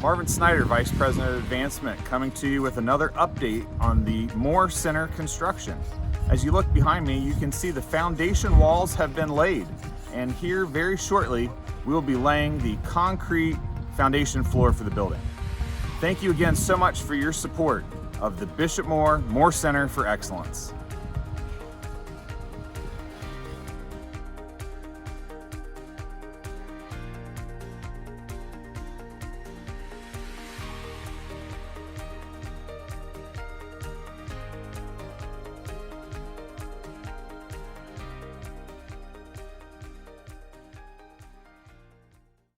Marvin Snyder, Vice President of Advancement, coming to you with another update on the Moore Center construction. As you look behind me, you can see the foundation walls have been laid, and here very shortly we will be laying the concrete foundation floor for the building. Thank you again so much for your support of the Bishop Moore Center for Excellence.